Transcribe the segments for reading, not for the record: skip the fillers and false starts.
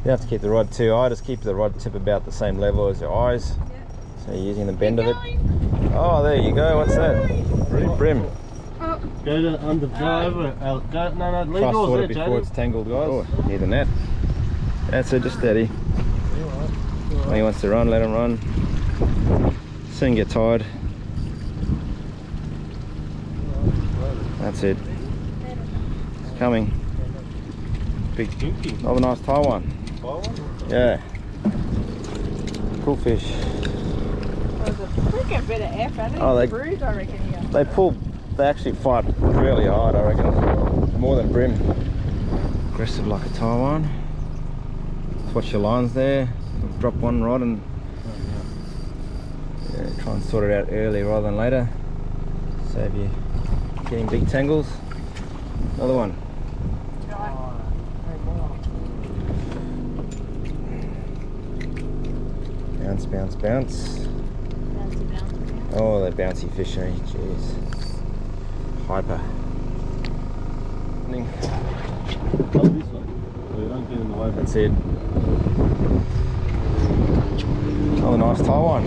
You have to keep the rod too high, just keep the rod tip about the same level as your eyes. Yeah. So you're using the bend of it. Oh, there you go, what's that? Brim. Oh. Go to under drive. No, leave Fast yours water there, before Jody. it's tangled, guys. Oh, near the net. That's it, just steady. When he wants to run, let him run. Soon get tired. That's it. It's coming. Big, oh, a nice Taiwan. Yeah. Cool fish. There's a freaking bit of effort. Oh, they- bruise, I reckon. Yeah. They actually fight really hard, I reckon. More than brim. Aggressive like a Taiwan. Just watch your lines there. Drop one rod and yeah, try and sort it out early rather than later. Save you getting big tangles. Another one. Bounce, bounce, bounce. Bouncy, bouncy, bouncy. Oh, that bouncy fish, eh? Jeez. Hyper. Go this way, so you don't get in the way. That's it. Oh, nice Taiwan.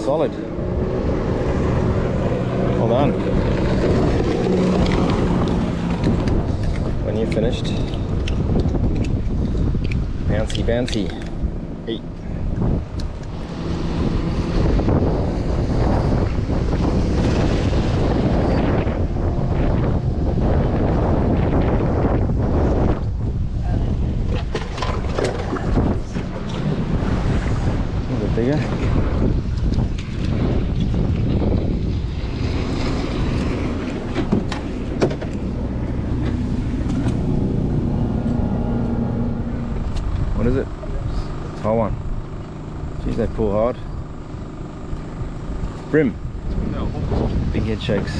Solid. Well done. When you're finished. Bouncy, bouncy. Eat. Bigger. What is it? Taiwan. Geez, they pull hard. Brim. Big head shakes.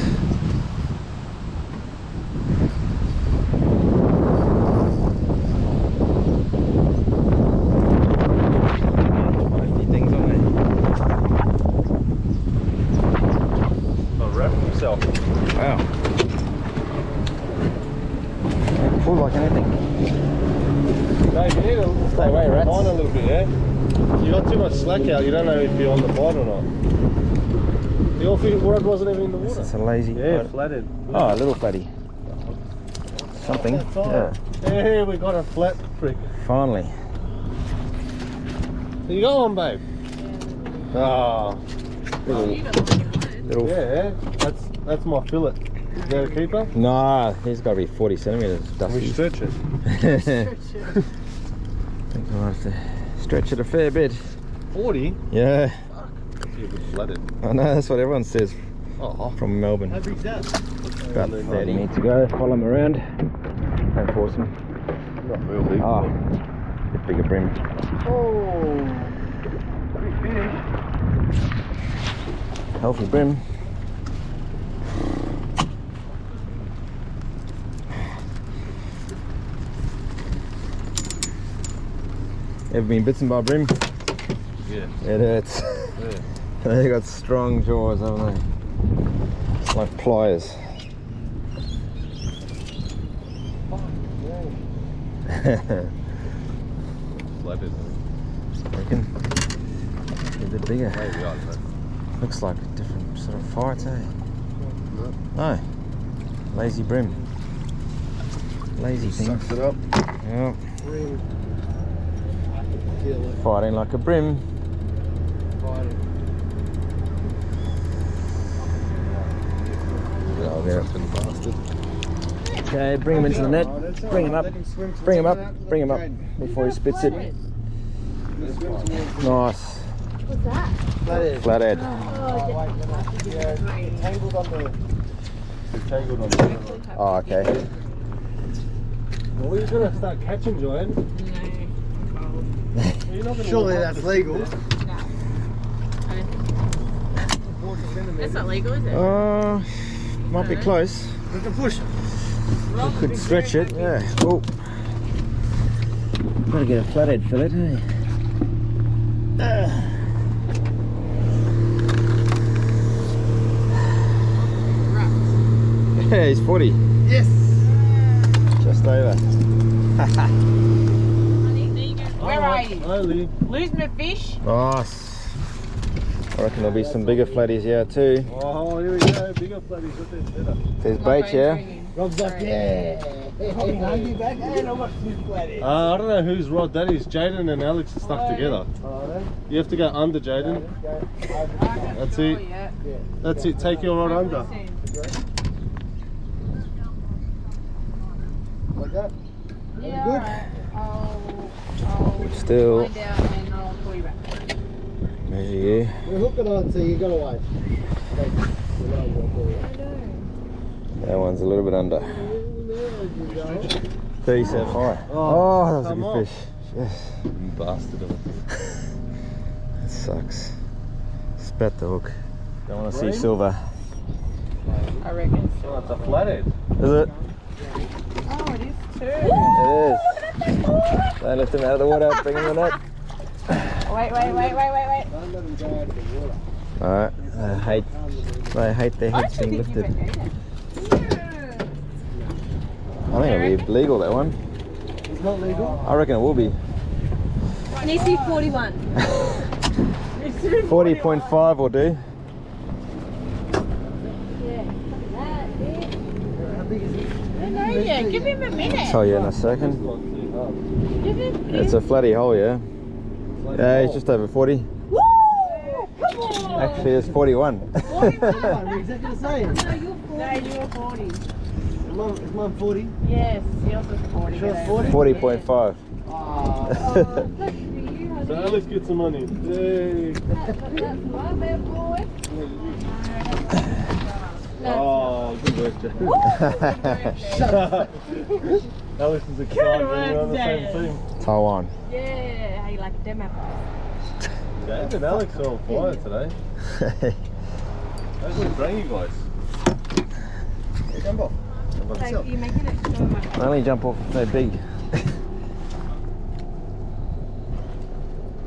Wow. Pull like anything. Dave, you need to Stay away, rats. line a little bit, yeah? You got too much slack out, you don't know if you're on the bite or not. Your rod wasn't even in the water. It's a lazy. Yeah, flathead. Oh, a little fatty. Something. Yeah. Yeah, we got a flat prick. Finally. So you got one, babe? Ah, Little. yeah, that's my fillet. Is that a keeper? Nah, he's got to be 40 centimeters. We Dusty. stretch it. I think I'll have to stretch it a fair bit. 40? Yeah. That's a bit flatted. I know, that's what everyone says Oh, from Melbourne. how big's that? About 30 minutes to go. Follow him around. Don't force him. Not real big. Ah, bit bigger brim. Oh, big fish. Healthy brim. Ever been bitten by a brim? Yeah. It hurts. Yeah. They got strong jaws, haven't they? It's like pliers. Flatted. Reckon? A bit bigger. Maybe I don't know. Looks like a different sort of fight, eh? No. Lazy brim. Lazy thing. Sucks it up. Yeah. Fighting like a brim. Oh, yeah. Okay, bring him into the net. Bring him up. Bring him up. Bring him up before he spits it. Nice. What's that? Flathead. Tangled on the. Tangled on the. Oh, okay. Well, we're gonna start catching, Joanne. Surely that's legal. That's not legal, is it? Might be close. We can push it. Could stretch it, yeah. Oh. Gotta get a flathead fillet, hey? Yeah, he's 40. Yes. Just over. Where are you? Slowly. Lose my fish? Nice. I reckon there'll be some bigger flatties here too. Oh, here we go. Bigger flatties. What is better? There's bait, yeah? Rob's like, yeah. Hey, hungry back. And I got 2 flatties. I don't know whose rod that is. Jaden and Alex are stuck together. You have to go under, Jaden. That's it. That's it. Take your rod under. Like that? Yeah, alright. I'll Still. find out and I'll call you back. Measure you. We're hooking on, so you gotta wait. That one's a little bit under. 37. Alright. Oh, that was a come good on. fish. Yes. You bastard. That sucks. Spat the hook. Don't want to see Green? silver. I reckon. Oh, it's a flathead. Is it? Oh, it is too. It is. Don't lift him out of the water. Bring him in the net. Wait. Don't let them go out of the water. Alright. I hate their I heads actually being think you lifted. would need it. I think it'll be legal, that one. It's not legal. I reckon it will be. It needs to be 41. 40.5 will do. Yeah. That big. How big is it? I don't know yet. Give him a minute. Tell you in a second. Give him. It's a flatty hole, yeah? Yeah, he's just over 40. Woo! Come on. Actually, it's 41. We're exactly the same. No, you're 40. Is mine 40? Yes, yours is 40. Sure, 40? 40.5. Oh, good for you, honey. So Alex gets some money. Yay. That's my bad boy. Oh, good work, Jaden. Alex is excited. We're on the same team. Taiwan. Yeah, how you like a demo? Jaden and Alex are on fire today. How's it bring you guys? Jump off. Thank you, making it so much. I only jump off if they're big.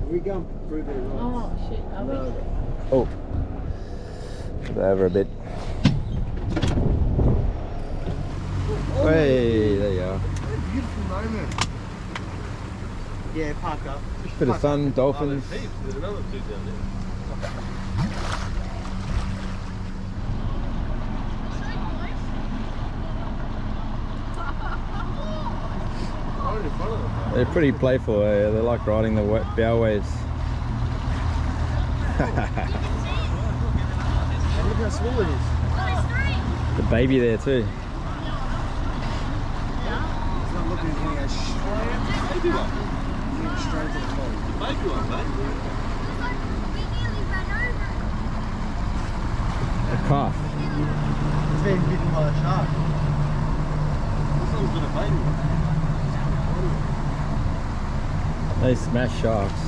We going through the rocks. Oh, shit. Are we? Oh. Over a bit. Hey, there you are. Beautiful moment. Yeah, park up. Bit of sun, dolphins. Oh, there's another two down there. Right in front of them. They're pretty playful. They like riding the bow waves. Look how small it is. The baby there too. It's not looking at me as Maybe one. straight to the pole. Maybe one, mate. A calf. It's been bitten by a shark. This one's got a baby one. They smash sharks.